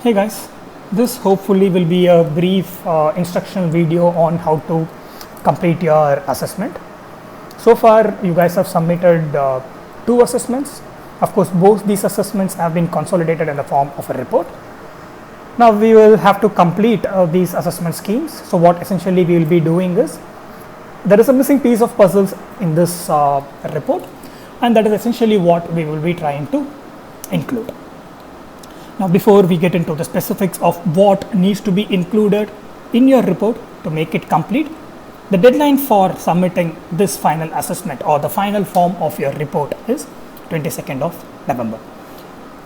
Hey guys, this hopefully will be a brief instructional video on how to complete your assessment. So far you guys have submitted 2 assessments. Of course both these assessments have been consolidated in the form of a report. Now we will have to complete these assessment schemes. So what essentially we will be doing is, there is a missing piece of puzzles in this report, and that is essentially what we will be trying to include. Now before we get into the specifics of what needs to be included in your report to make it complete, the deadline for submitting this final assessment or the final form of your report is 22nd of November.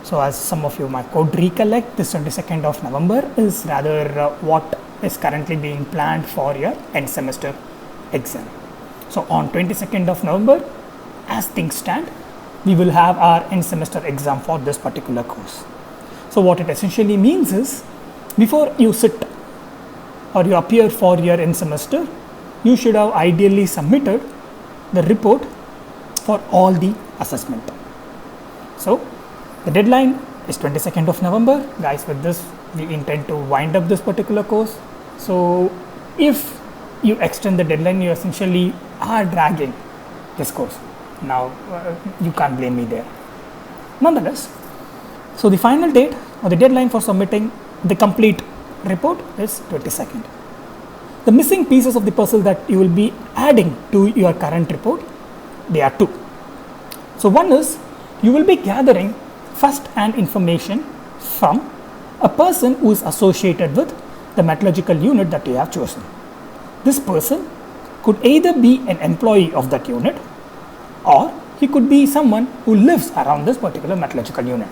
So as some of you might could recollect, this 22nd of November is rather what is currently being planned for your end semester exam. So on 22nd of November, as things stand, we will have our end semester exam for this particular course. So what it essentially means is, before you sit or you appear for your end semester, you should have ideally submitted the report for all the assessment. So the deadline is 22nd of November. Guys, with this we intend to wind up this particular course. So if you extend the deadline, you essentially are dragging this course. Now you can't blame me there. Nonetheless, so the final date or the deadline for submitting the complete report is 22nd. The missing pieces of the puzzle that you will be adding to your current report, there are 2. So one is, you will be gathering first-hand information from a person who is associated with the metallurgical unit that you have chosen. This person could either be an employee of that unit, or he could be someone who lives around this particular metallurgical unit.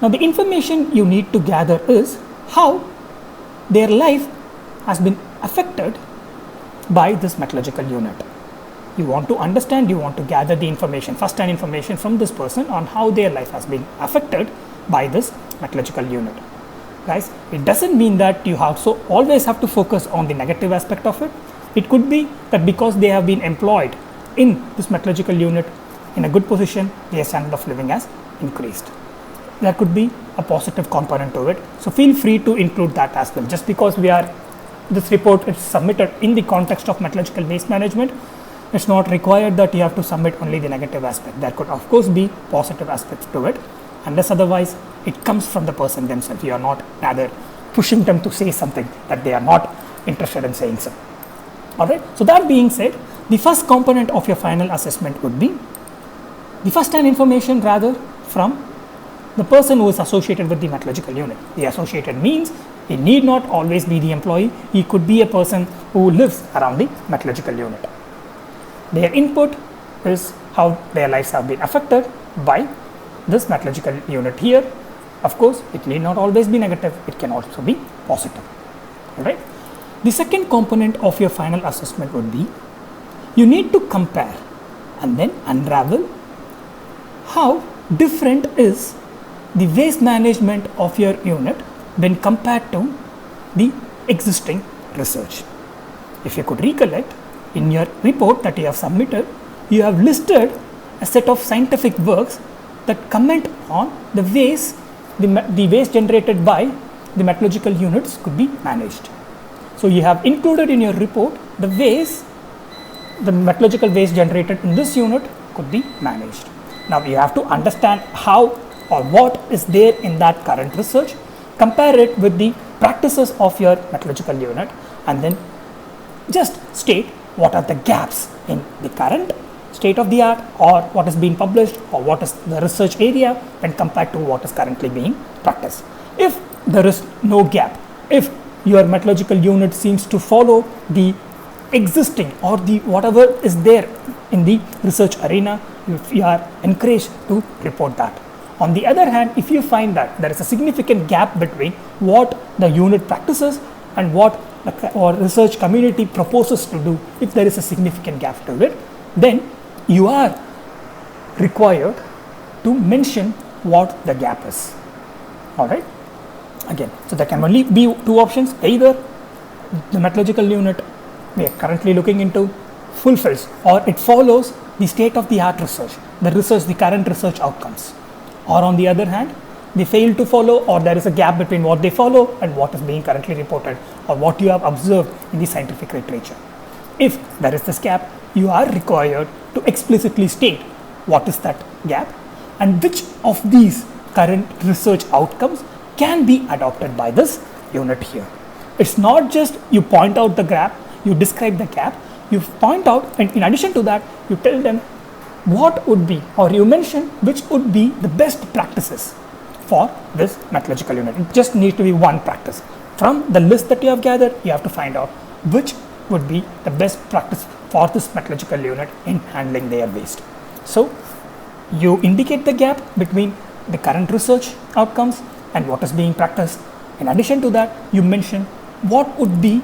Now the information you need to gather is how their life has been affected by this metallurgical unit. You want to understand, you want to gather the information, first-hand information from this person on how their life has been affected by this metallurgical unit. Guys, it doesn't mean that you also always have to focus on the negative aspect of it. It could be that because they have been employed in this metallurgical unit in a good position, their standard of living has increased. There could be a positive component to it. So feel free to include that as well. Just because this report is submitted in the context of metallurgical waste management, it's not required that you have to submit only the negative aspect. There could of course be positive aspects to it, unless otherwise it comes from the person themselves. You are not rather pushing them to say something that they are not interested in saying so. Alright, so that being said, the first component of your final assessment would be the first-hand information rather from the person who is associated with the metallurgical unit. The associated means he need not always be the employee, he could be a person who lives around the metallurgical unit. Their input is how their lives have been affected by this metallurgical unit here. Of course, it need not always be negative, it can also be positive. Alright. The second component of your final assessment would be, you need to compare and then unravel how different is the waste management of your unit when compared to the existing research. If you could recollect, in your report that you have submitted, you have listed a set of scientific works that comment on the waste, the waste generated by the metallurgical units could be managed. So you have included in your report the waste, the metallurgical waste generated in this unit could be managed. Now you have to understand how or what is there in that current research, compare it with the practices of your metallurgical unit, and then just state what are the gaps in the current state of the art, or what is being published, or what is the research area when compared to what is currently being practiced. If there is no gap, if your metallurgical unit seems to follow the existing or the whatever is there in the research arena, you are encouraged to report that. On the other hand, if you find that there is a significant gap between what the unit practices and what the research community proposes to do, if there is a significant gap to it, then you are required to mention what the gap is. Alright. Again, so there can only be 2 options. Either the metallurgical unit we are currently looking into fulfills or it follows the state of the art research, the current research outcomes. Or on the other hand, they fail to follow, or there is a gap between what they follow and what is being currently reported, or what you have observed in the scientific literature. If there is this gap, you are required to explicitly state what is that gap and which of these current research outcomes can be adopted by this unit here. It's not just you point out the gap, you describe the gap, you point out, and in addition to that, you tell them what would be, or you mention which would be the best practices for this metallurgical unit. It just needs to be one practice. From the list that you have gathered, you have to find out which would be the best practice for this metallurgical unit in handling their waste. So you indicate the gap between the current research outcomes and what is being practiced. In addition to that, you mention what would be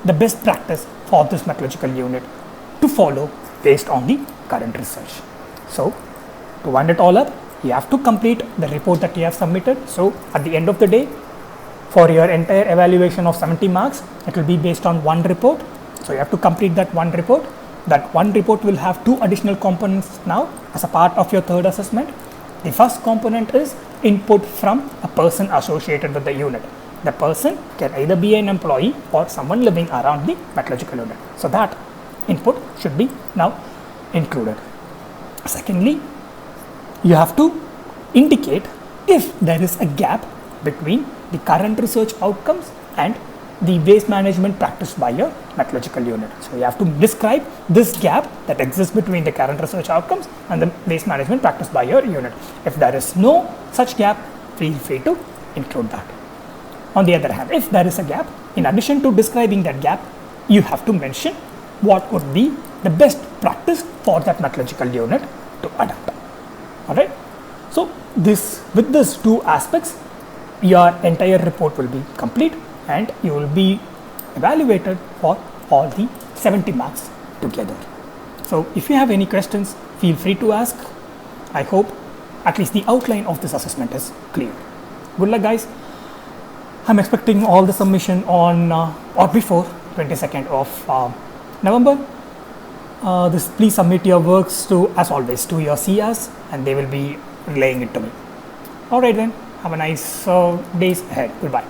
the best practice for this metallurgical unit to follow based on the current research. So to wind it all up, you have to complete the report that you have submitted. So at the end of the day, for your entire evaluation of 70 marks, it will be based on one report. So you have to complete that one report. That one report will have two additional components now as a part of your third assessment. The first component is input from a person associated with the unit. The person can either be an employee or someone living around the metallurgical unit. So that input should be now included. Secondly, you have to indicate if there is a gap between the current research outcomes and the waste management practiced by your metallurgical unit. So you have to describe this gap that exists between the current research outcomes and the waste management practiced by your unit. If there is no such gap, feel free to include that. On the other hand, if there is a gap, in addition to describing that gap, you have to mention what would be the best practice for that metallurgical unit to adopt. Alright, so with these two aspects, your entire report will be complete and you will be evaluated for all the 70 marks together. So if you have any questions, feel free to ask. I hope at least the outline of this assessment is clear. Good luck, guys. I'm expecting all the submission on or before 22nd of November. Please submit your works to, as always, to your CRs and they will be relaying it to me. Alright then, have a nice days ahead. Goodbye.